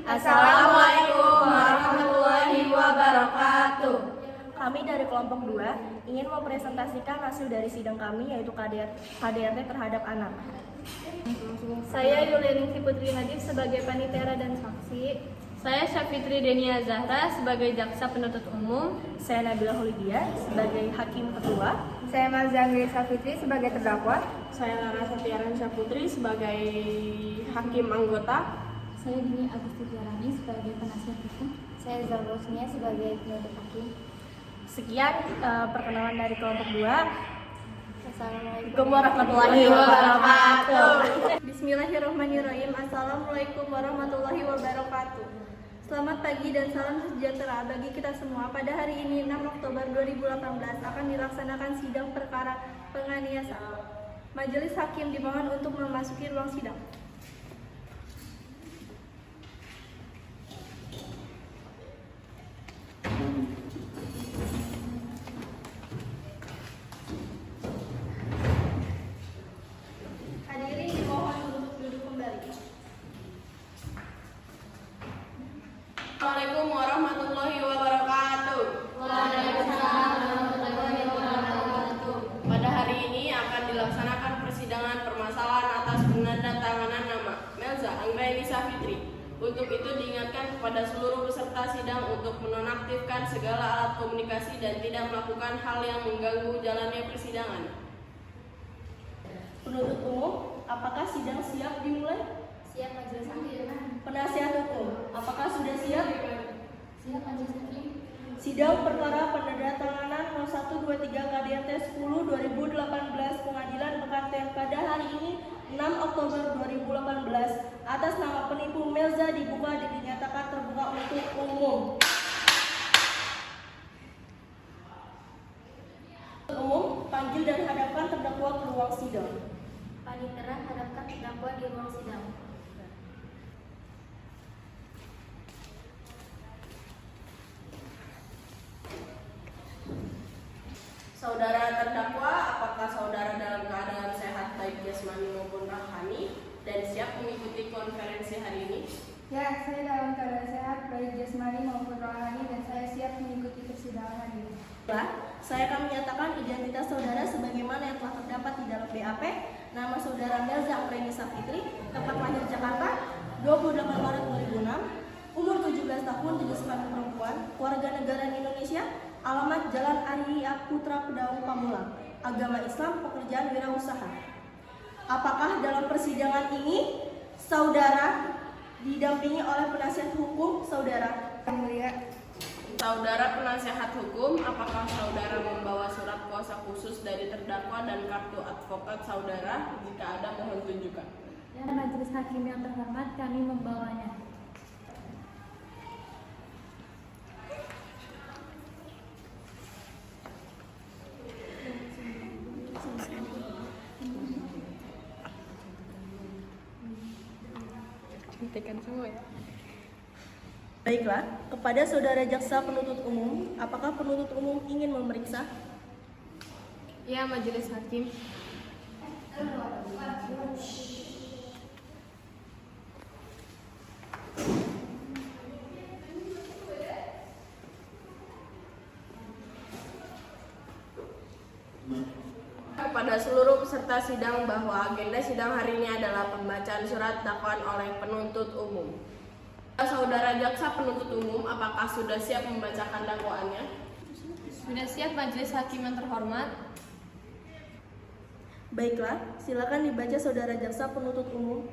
Assalamualaikum warahmatullahi wabarakatuh. Kami dari kelompok 2 ingin mempresentasikan hasil dari sidang kami, yaitu KDRT terhadap anak. Saya Yulianingsi Putri Hadif sebagai panitera dan saksi. Saya Syafitri Denia Zahra sebagai jaksa penuntut umum. Saya Nabila Hulidia sebagai hakim ketua. Saya Marzangri Safitri sebagai terdakwa. Saya Lara Setiaran Syaputri sebagai hakim anggota. Saya Dini Agusti Tiarani sebagai penasihat hukum. Saya Zalrosnia sebagai penuntut hakim. Sekian perkenalan dari kelompok 2. Assalamualaikum warahmatullahi wabarakatuh. Bismillahirrahmanirrahim. Assalamualaikum warahmatullahi wabarakatuh. Selamat pagi dan salam sejahtera bagi kita semua. Pada hari ini 6 Oktober 2018 akan dilaksanakan sidang perkara penganiayaan. Majelis hakim dimohon untuk memasuki ruang sidang. Hadirin dimohon untuk duduk kembali. Assalamualaikum warahmatullahi wabarakatuh. Waalaikumsalam warahmatullahi wabarakatuh. Pada hari ini akan dilaksanakan persidangan permasalahan atas penandatanganan nama Melza Anggraini Safitri. Untuk itu diingatkan kepada seluruh peserta sidang untuk menonaktifkan segala alat komunikasi dan tidak melakukan hal yang mengganggu jalannya persidangan. Penuntut umum, apakah sidang siap dimulai? Siap majelis hakim. Penasihat hukum, apakah sudah siap? Siap majelis hakim. Sidang perkara penandatanganan 0123 KDRT 10 2018 Pengadilan Mekarta pada hari ini 6 Oktober 2018 atas nama penipu Melza dibuka dan dinyatakan terbuka untuk umum. Umum, panggil dan hadapkan terdakwa ke ruang sidang. Panitera hadapkan terdakwa di ruang sidang. Saudara terdakwa, apakah saudara dalam keadaan sehat baik jasmani maupun rohani dan siap mengikuti konferensi hari ini? Ya, saya dalam keadaan sehat baik jasmani maupun rohani dan saya siap mengikuti persidangan hari ini. Saya akan menyatakan identitas saudara sebagaimana yang telah terdapat di dalam BAP. Nama saudara Melza Anggraini Safitri, tempat lahir Jakarta, 28 Maret 2006, umur 17 tahun, jenis kelamin perempuan, warga negara Indonesia, alamat Jalan Arya Putra Pedaung Pamulang, agama Islam, pekerjaan wirausaha. Apakah dalam persidangan ini saudara didampingi oleh penasihat hukum saudara? Yang mulia, Saudara penasihat hukum, apakah saudara membawa surat kuasa khusus dari terdakwa dan kartu advokat saudara? Jika ada, mohon tunjukkan. Ya, majelis hakim yang terhormat, kami membawanya. Hentikan semua ya. Baiklah, kepada saudara jaksa penuntut umum, apakah penuntut umum ingin memeriksa? Ya, majelis hakim. Kepada seluruh peserta sidang bahwa agenda sidang hari ini adalah pembacaan surat dakwaan oleh penuntut umum. Saudara jaksa penuntut umum, apakah sudah siap membacakan dakwaannya? Sudah siap majelis hakim yang terhormat. Baiklah, silakan dibaca saudara jaksa penuntut umum.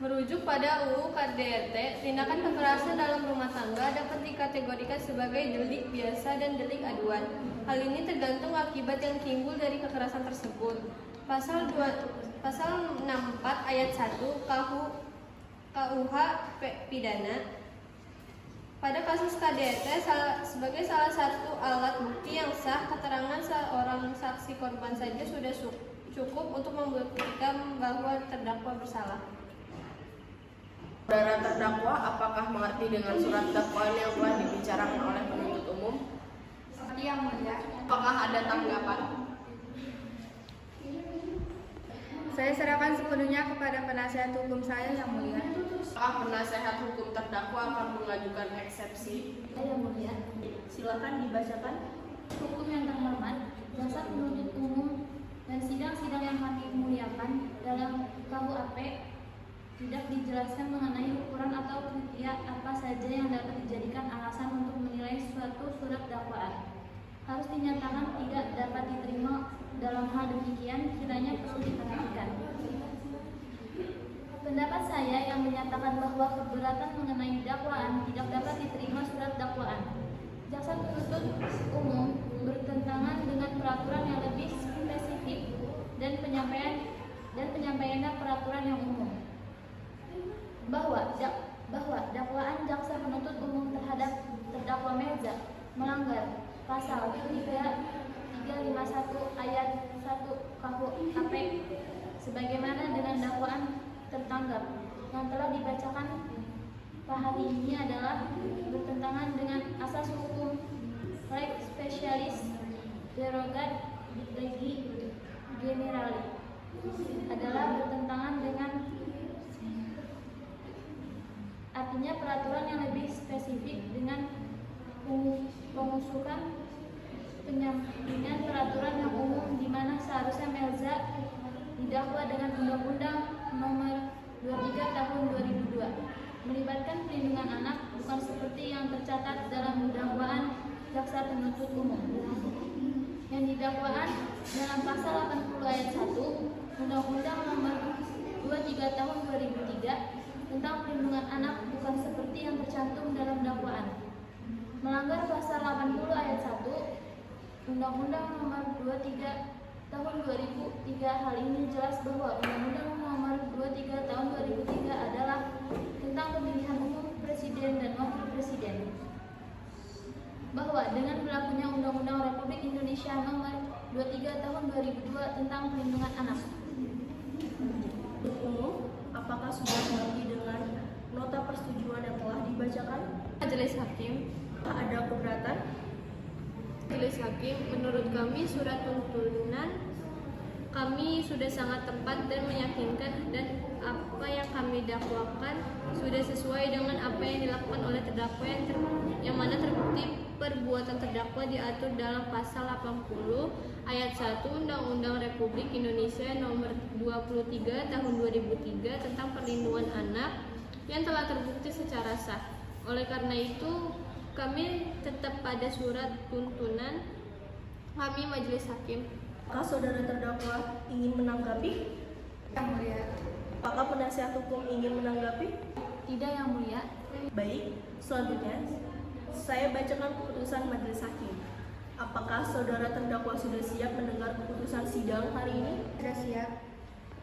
Merujuk pada UU KDRT, tindakan kekerasan dalam rumah tangga dapat dikategorikan sebagai delik biasa dan delik aduan. Hal ini tergantung akibat yang timbul dari kekerasan tersebut. Pasal 64 ayat 1 KUH pidana. Pada kasus KDRT sebagai salah satu alat bukti yang sah, keterangan seorang saksi korban saja sudah cukup untuk membuktikan bahwa terdakwa bersalah. Saudara terdakwa, apakah mengerti dengan surat dakwaan yang telah dibicarakan oleh penuntut umum? yang mulia, Apakah ada tanggapan? saya serahkan sepenuhnya kepada penasihat hukum saya yang mulia. putus, apakah penasehat hukum terdakwa akan mengajukan eksepsi? Yang mulia, Silakan dibacakan. Hukum yang terhormat, jaksa penuntut umum dan sidang-sidang yang kami muliakan dalam KUHP tidak dijelaskan mengenai ukuran atau kriteria apa saja yang dapat dijadikan alasan untuk menilai suatu surat dakwaan. Harus dinyatakan tidak dapat diterima. Dalam hal demikian kiranya perlu diperhatikan. Pendapat saya yang menyatakan bahwa keberatan mengenai dakwaan tidak dapat diterima surat dakwaan. Jaksa penuntut umum bertentangan dengan peraturan yang lebih spesifik dan penyampaiannya peraturan yang umum. Bahwa dakwaan jaksa penuntut umum terhadap terdakwa Melza melanggar pasal 351 ayat 1 KUHP sebagaimana dengan dakwaan tertanggap yang telah dibacakan hari ini adalah bertentangan dengan asas hukum lex specialis derogat legi generali, adalah bertentangan dengan artinya peraturan yang lebih spesifik dengan pengusukan penyampingan peraturan yang umum di mana seharusnya Melza didakwa dengan Undang-Undang Nomor 23 Tahun 2002 melibatkan perlindungan anak, bukan seperti yang tercatat dalam dakwaan jaksa penuntut umum. Yang didakwaan dalam pasal 80 ayat 1 Undang-Undang Nomor 23 Tahun 2003 tentang perlindungan anak, bukan seperti yang tercantum dalam dakwaan. Melanggar pasal 80 ayat 1 Undang-Undang Nomor 23 Tahun 2003. Hal ini jelas bahwa Undang-Undang Nomor 23 Tahun 2003 adalah tentang pemilihan umum presiden dan wakil presiden. Bahwa dengan berlakunya Undang-Undang Republik Indonesia Nomor 23 Tahun 2002 tentang perlindungan anak. Umum, apakah sudah mengerti dengan nota persetujuan yang telah dibacakan? Majelis Hakim, Ada keberatan? Majelis Hakim, menurut kami surat tuntunan kami sudah sangat tepat dan meyakinkan, dan apa yang kami dakwakan sudah sesuai dengan apa yang dilakukan oleh terdakwa yang mana terbukti perbuatan terdakwa diatur dalam pasal 80 ayat 1 Undang-Undang Republik Indonesia Nomor 23 Tahun 2003 tentang perlindungan anak yang telah terbukti secara sah. Oleh karena itu, kami tetap pada surat tuntunan kami, Majelis Hakim. Apakah saudara terdakwa ingin menanggapi? Yang mulia, Apakah penasihat hukum ingin menanggapi? Tidak, Yang Mulia. Baik, selanjutnya saya bacakan keputusan Majelis Hakim. Apakah saudara terdakwa sudah siap mendengar keputusan sidang hari ini? sudah siap.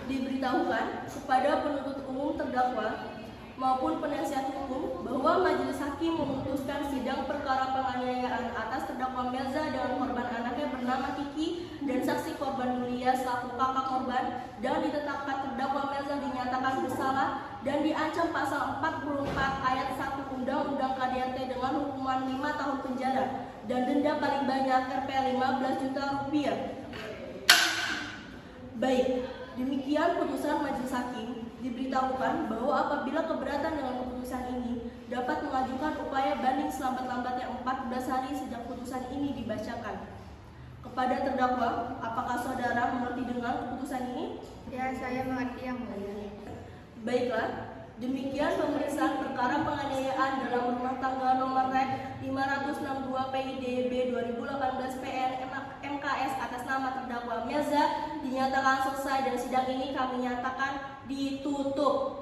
Diberitahukan kepada penuntut umum terdakwa maupun penasihat hukum bahwa Majelis Hakim memutuskan sidang perkara penganiayaan atas terdakwa Melza dengan korban anaknya bernama Kiki dan saksi korban Yulia selaku kakak korban, dan ditetapkan terdakwa Melza dinyatakan bersalah dan diancam pasal 44 ayat 1 Undang-Undang KDRT dengan hukuman 5 tahun penjara dan denda paling banyak Rp 15 juta. Baik, demikian putusan Majelis Hakim. Diberitahukan bahwa apabila keberatan dengan keputusan ini dapat mengajukan upaya banding selambat-lambatnya 14 hari sejak putusan ini dibacakan. Kepada terdakwa, apakah saudara mengerti dengan keputusan ini? Ya, saya mengerti, Yang mulia. Baiklah, demikian pemeriksaan perkara penganiayaan dalam rumah tangga nomor Rek 562 PIDB 2018 PN MKS atas nama terdakwa Melza dinyatakan selesai dan sidang ini kami nyatakan ditutup.